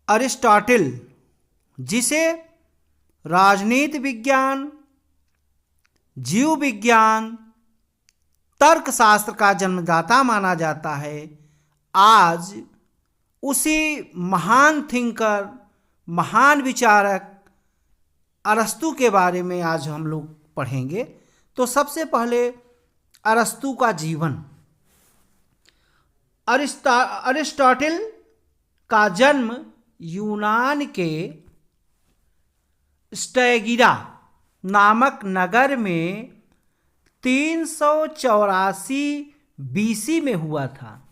Aristotle, जिसे राजनीति विज्ञान, जीव विज्ञान, तर्कशास्त्र का जन्मदाता माना जाता है, आज उसी महान थिंकर, महान विचारक अरस्तू के बारे में आज हम लोग पढ़ेंगे। तो सबसे पहले अरस्तू का जीवन। अरिस्टोटल का जन्म यूनान के स्टैगिरा नामक नगर में 384 बीसी में हुआ था।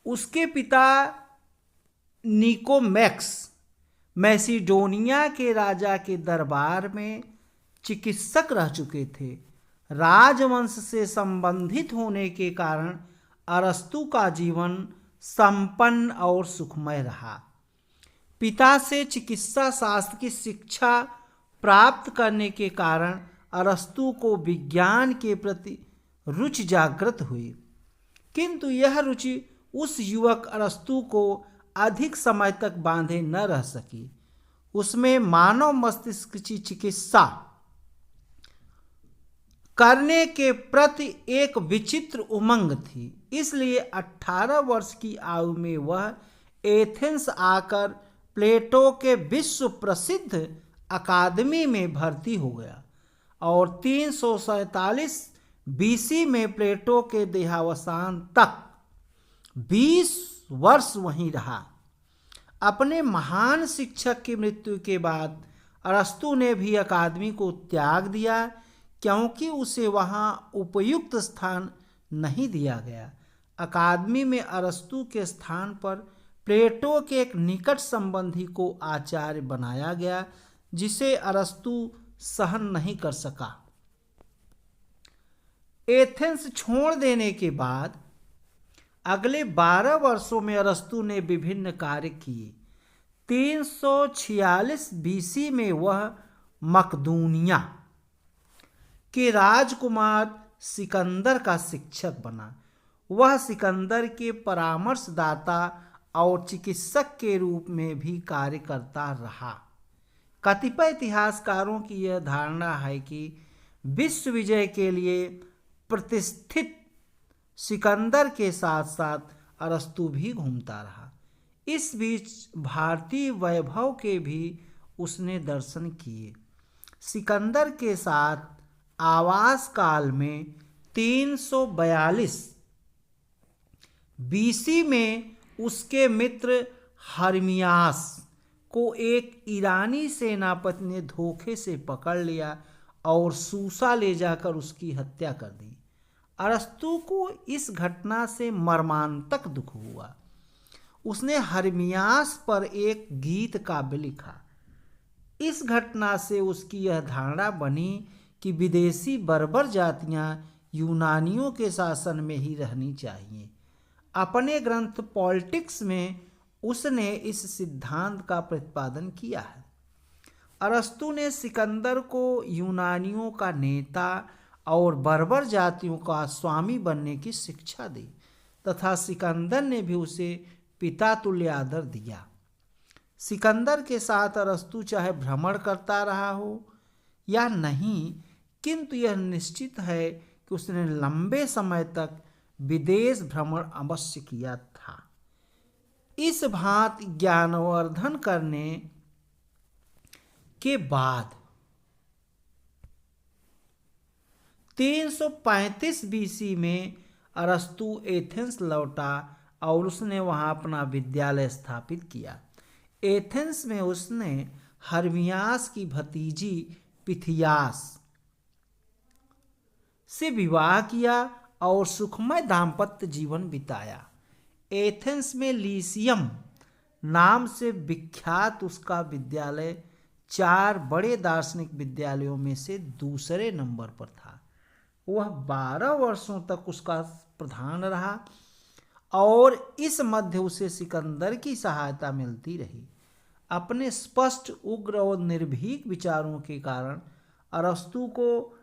उसके पिता निकोमैक्स मैसिडोनिया के राजा के दरबार में चिकित्सक रह चुके थे। राजवंश से संबंधित होने के कारण अरस्तू का जीवन संपन्न और सुखमय रहा। पिता से चिकित्सा शास्त्र की शिक्षा प्राप्त करने के कारण अरस्तू को विज्ञान के प्रति रुचि जागृत हुई, किंतु यह रुचि उस युवक अरस्तू को अधिक समय तक बांधे न रह सकी। उसमें मानव मस्तिष्क की चिकित्सा करने के प्रति एक विचित्र उमंग थी। इसलिए 18 वर्ष की आयु में वह एथेंस आकर प्लेटो के विश्व प्रसिद्ध अकादमी में भर्ती हो गया और 347 बीसी में प्लेटो के देहावसान तक 20 वर्ष वहीं रहा। अपने महान शिक्षक की मृत्यु के बाद अरस्तू ने भी अकादमी को त्याग दिया, क्योंकि उसे वहां उपयुक्त स्थान नहीं दिया गया। अकादमी में अरस्तू के स्थान पर प्लेटो के एक निकट संबंधी को आचार्य बनाया गया, जिसे अरस्तू सहन नहीं कर सका। एथेंस छोड़ देने के बाद अगले 12 वर्षों में अरस्तू ने विभिन्न कार्य किए। 346 बीसी में वह मकदूनिया के राजकुमार सिकंदर का शिक्षक बना। वह सिकंदर के परामर्शदाता और चिकित्सक के रूप में भी कार्य करता रहा। कतिपय इतिहासकारों की यह धारणा है कि विश्व विजय के लिए प्रतिष्ठित सिकंदर के साथ साथ अरस्तू भी घूमता रहा। इस बीच भारतीय वैभव के भी उसने दर्शन किए। सिकंदर के साथ आवास काल में 342 बीसी में उसके मित्र हर्मियास को एक ईरानी सेनापति ने धोखे से पकड़ लिया और सूसा ले जाकर उसकी हत्या कर दी। अरस्तू को इस घटना से मर्मांतक दुख हुआ। उसने हर्मियास पर एक गीत काव्य लिखा। इस घटना से उसकी यह धारणा बनी कि विदेशी बर्बर जातियां यूनानियों के शासन में ही रहनी चाहिए। अपने ग्रंथ पॉलिटिक्स में उसने इस सिद्धांत का प्रतिपादन किया है। अरस्तू ने सिकंदर को यूनानियों का नेता और बर्बर जातियों का स्वामी बनने की शिक्षा दी तथा सिकंदर ने भी उसे पिता तुल्य आदर दिया। सिकंदर के साथ अरस्तू चाहे भ्रमण करता रहा हो या नहीं, किंतु यह निश्चित है कि उसने लंबे समय तक विदेश भ्रमण अवश्य किया था। इस भांति ज्ञानवर्धन करने के बाद 335 बीसी में अरस्तू एथेंस लौटा और उसने वहां अपना विद्यालय स्थापित किया। एथेंस में उसने हर्मियास की भतीजी पिथियास से विवाह किया और सुखमय दाम्पत्य जीवन बिताया। एथेंस में लीसियम नाम से विख्यात उसका विद्यालय 4 बड़े दार्शनिक विद्यालयों में से दूसरे नंबर पर था। वह 12 वर्षों तक उसका प्रधान रहा और इस मध्य उसे सिकंदर की सहायता मिलती रही। अपने स्पष्ट, उग्र और निर्भीक विचारों के कारण अरस्तू को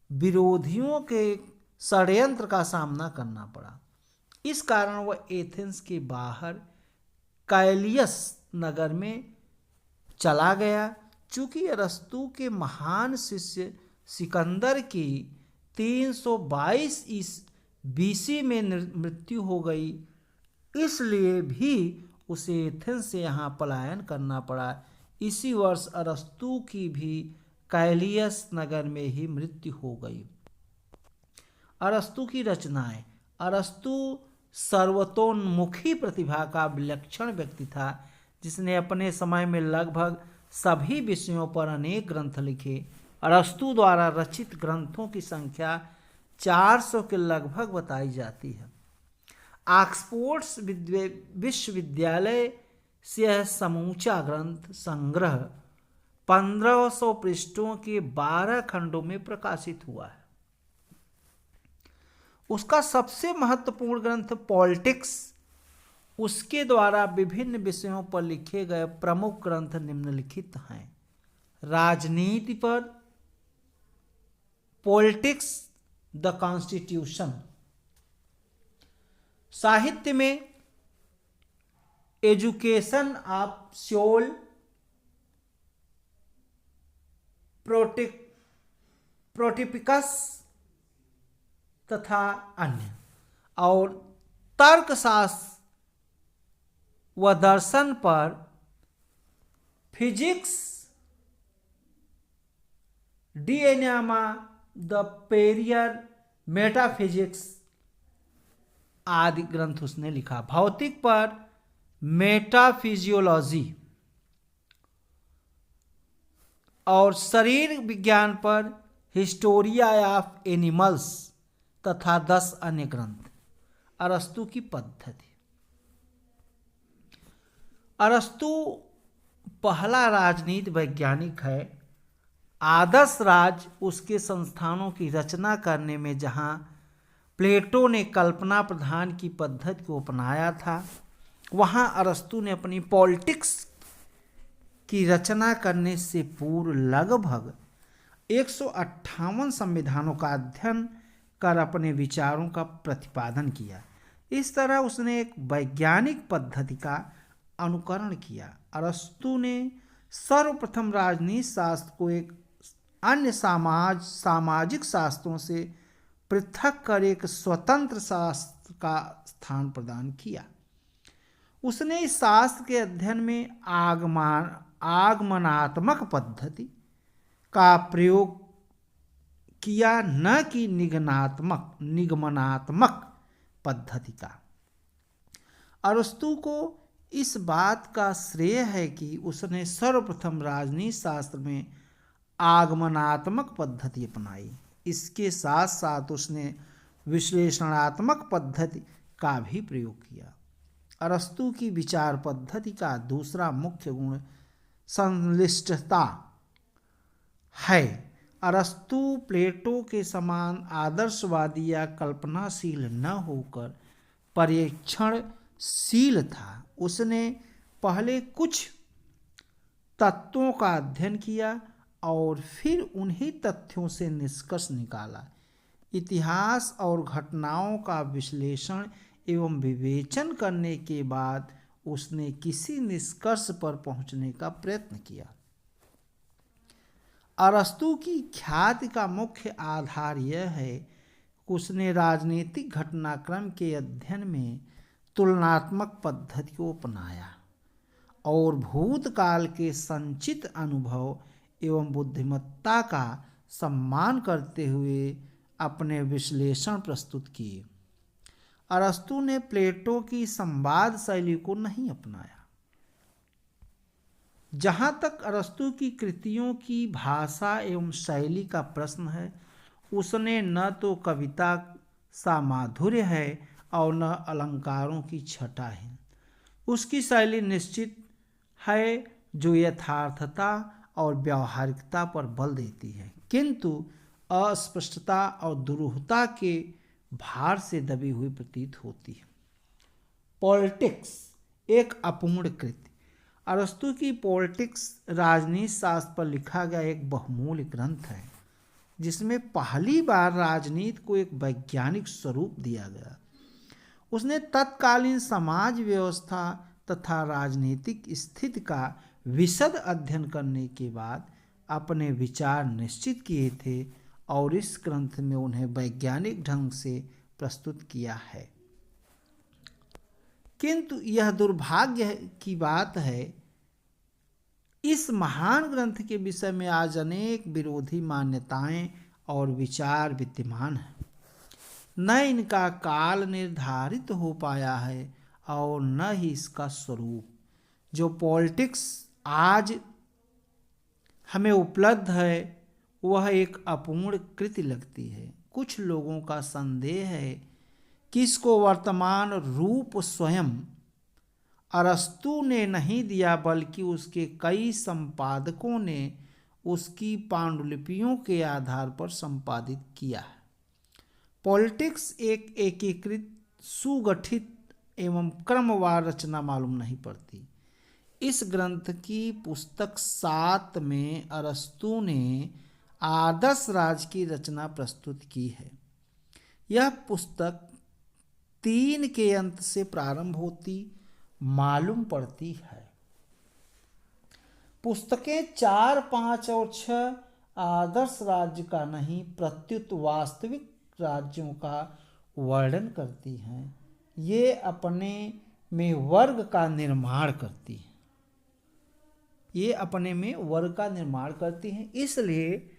विरोधियों के षड्यंत्र का सामना करना पड़ा। इस कारण वह एथेंस के बाहर कैलियस नगर में चला गया। चूंकि अरस्तु के महान शिष्य सिकंदर की 322 BC में मृत्यु हो गई, इसलिए भी उसे एथेंस से यहाँ पलायन करना पड़ा। इसी वर्ष अरस्तु की भी कैलियस नगर में ही मृत्यु हो गई। अरस्तु की रचनाएं। अरस्तु सर्वतोन्मुखी प्रतिभा का विलक्षण व्यक्ति था, जिसने अपने समय में लगभग सभी विषयों पर अनेक ग्रंथ लिखे। अरस्तु द्वारा रचित ग्रंथों की संख्या 400 के लगभग बताई जाती है। ऑक्सफोर्ड विश्वविद्यालय से यह समूचा ग्रंथ संग्रह 1500 पृष्ठों के 12 खंडों में प्रकाशित हुआ है। उसका सबसे महत्वपूर्ण ग्रंथ पॉलिटिक्स, उसके द्वारा विभिन्न विषयों पर लिखे गए प्रमुख ग्रंथ निम्नलिखित हैं। राजनीति पर पॉलिटिक्स द कॉन्स्टिट्यूशन, साहित्य में एजुकेशन ऑफ सोल, प्रोटिपिकस तथा अन्य, और तर्कशास्त्र व दर्शन पर फिजिक्स डी एनामा द पेरियर, मेटाफिजिक्स आदि ग्रंथ उसने लिखा। भौतिक पर मेटाफिजियोलॉजी और शरीर विज्ञान पर हिस्टोरिया ऑफ एनिमल्स तथा 10 अन्य ग्रंथ। अरस्तु की पद्धति। अरस्तु पहला राजनीति वैज्ञानिक है। आदर्श राज उसके संस्थानों की रचना करने में जहां प्लेटो ने कल्पना प्रधान की पद्धति को अपनाया था, वहां अरस्तु ने अपनी पॉलिटिक्स की रचना करने से पूर्व लगभग 158 संविधानों का अध्ययन कर अपने विचारों का प्रतिपादन किया। इस तरह उसने एक वैज्ञानिक पद्धति का अनुकरण किया। अरस्तु ने सर्वप्रथम राजनीति शास्त्र को एक अन्य सामाजिक शास्त्रों से पृथक कर एक स्वतंत्र शास्त्र का स्थान प्रदान किया। उसने इस शास्त्र के अध्ययन में आगमनात्मक पद्धति का प्रयोग किया, न कि निगमनात्मक पद्धति का। अरस्तु को इस बात का श्रेय है कि उसने सर्वप्रथम राजनीति शास्त्र में आगमनात्मक पद्धति अपनाई। इसके साथ साथ उसने विश्लेषणात्मक पद्धति का भी प्रयोग किया। अरस्तु की विचार पद्धति का दूसरा मुख्य गुण संश्लिष्टता है। अरस्तु प्लेटो के समान आदर्शवादी या कल्पनाशील न होकर परीक्षणशील था। उसने पहले कुछ तत्वों का अध्ययन किया और फिर उन्हीं तथ्यों से निष्कर्ष निकाला। इतिहास और घटनाओं का विश्लेषण एवं विवेचन करने के बाद उसने किसी निष्कर्ष पर पहुंचने का प्रयत्न किया। अरस्तु की ख्याति का मुख्य आधार यह है कि उसने राजनीतिक घटनाक्रम के अध्ययन में तुलनात्मक पद्धति को अपनाया और भूतकाल के संचित अनुभव एवं बुद्धिमत्ता का सम्मान करते हुए अपने विश्लेषण प्रस्तुत किए। अरस्तु ने प्लेटो की संवाद शैली को नहीं अपनाया। जहाँ तक अरस्तु की कृतियों की भाषा एवं शैली का प्रश्न है, उसने न तो कविता सा माधुर्य है और न अलंकारों की छटा है। उसकी शैली निश्चित है जो यथार्थता और व्यावहारिकता पर बल देती है, किंतु अस्पष्टता और दुरूहता के भार से दबी हुई प्रतीत होती है। पॉलिटिक्स एक अपूर्ण कृति। अरस्तु की पॉलिटिक्स राजनीति शास्त्र पर लिखा गया एक बहुमूल्य ग्रंथ है, जिसमें पहली बार राजनीति को एक वैज्ञानिक स्वरूप दिया गया। उसने तत्कालीन समाज व्यवस्था तथा राजनीतिक स्थिति का विशद अध्ययन करने के बाद अपने विचार निश्चित किए थे और इस ग्रंथ में उन्हें वैज्ञानिक ढंग से प्रस्तुत किया है। किंतु यह दुर्भाग्य की बात है, इस महान ग्रंथ के विषय में आज अनेक विरोधी मान्यताएं और विचार विद्यमान हैं। न इनका काल निर्धारित हो पाया है और न ही इसका स्वरूप। जो पॉलिटिक्स आज हमें उपलब्ध है वह एक अपूर्ण कृति लगती है। कुछ लोगों का संदेह है कि इसको वर्तमान रूप स्वयं अरस्तु ने नहीं दिया, बल्कि उसके कई संपादकों ने उसकी पांडुलिपियों के आधार पर संपादित किया है। पॉलिटिक्स एक एकीकृत, सुगठित एवं क्रमवार रचना मालूम नहीं पड़ती। इस ग्रंथ की पुस्तक 7 में अरस्तु ने आदर्श राज की रचना प्रस्तुत की है। यह पुस्तक 3 के अंत से प्रारंभ होती मालूम पड़ती है। पुस्तकें 4, 5 और 6 आदर्श राज्य का नहीं प्रत्युत वास्तविक राज्यों का वर्णन करती हैं। ये अपने में वर्ग का निर्माण करती हैं। इसलिए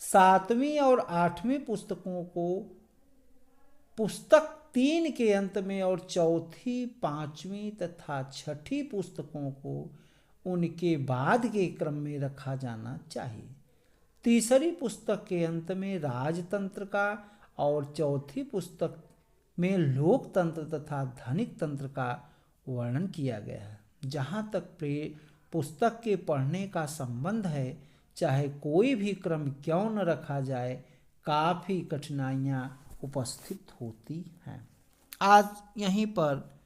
7वीं और 8वीं पुस्तकों को पुस्तक 3 के अंत में और 4थी, 5वीं तथा 6ठी पुस्तकों को उनके बाद के क्रम में रखा जाना चाहिए। तीसरी पुस्तक के अंत में राजतंत्र का और 4थी पुस्तक में लोकतंत्र तथा धनिक तंत्र का वर्णन किया गया है। जहाँ तक पुस्तक के पढ़ने का संबंध है, चाहे कोई भी क्रम क्यों न रखा जाए, काफ़ी कठिनाइयाँ उपस्थित होती हैं। आज यहीं पर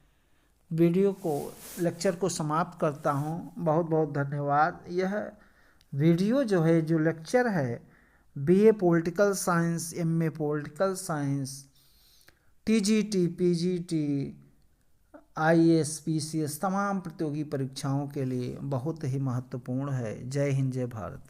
लेक्चर को समाप्त करता हूँ। बहुत बहुत धन्यवाद। यह वीडियो जो लेक्चर है BA political science, MA political science, TGT, PGT, IAS, PCS तमाम प्रतियोगी परीक्षाओं के लिए बहुत ही महत्वपूर्ण है। जय हिंद, जय भारत।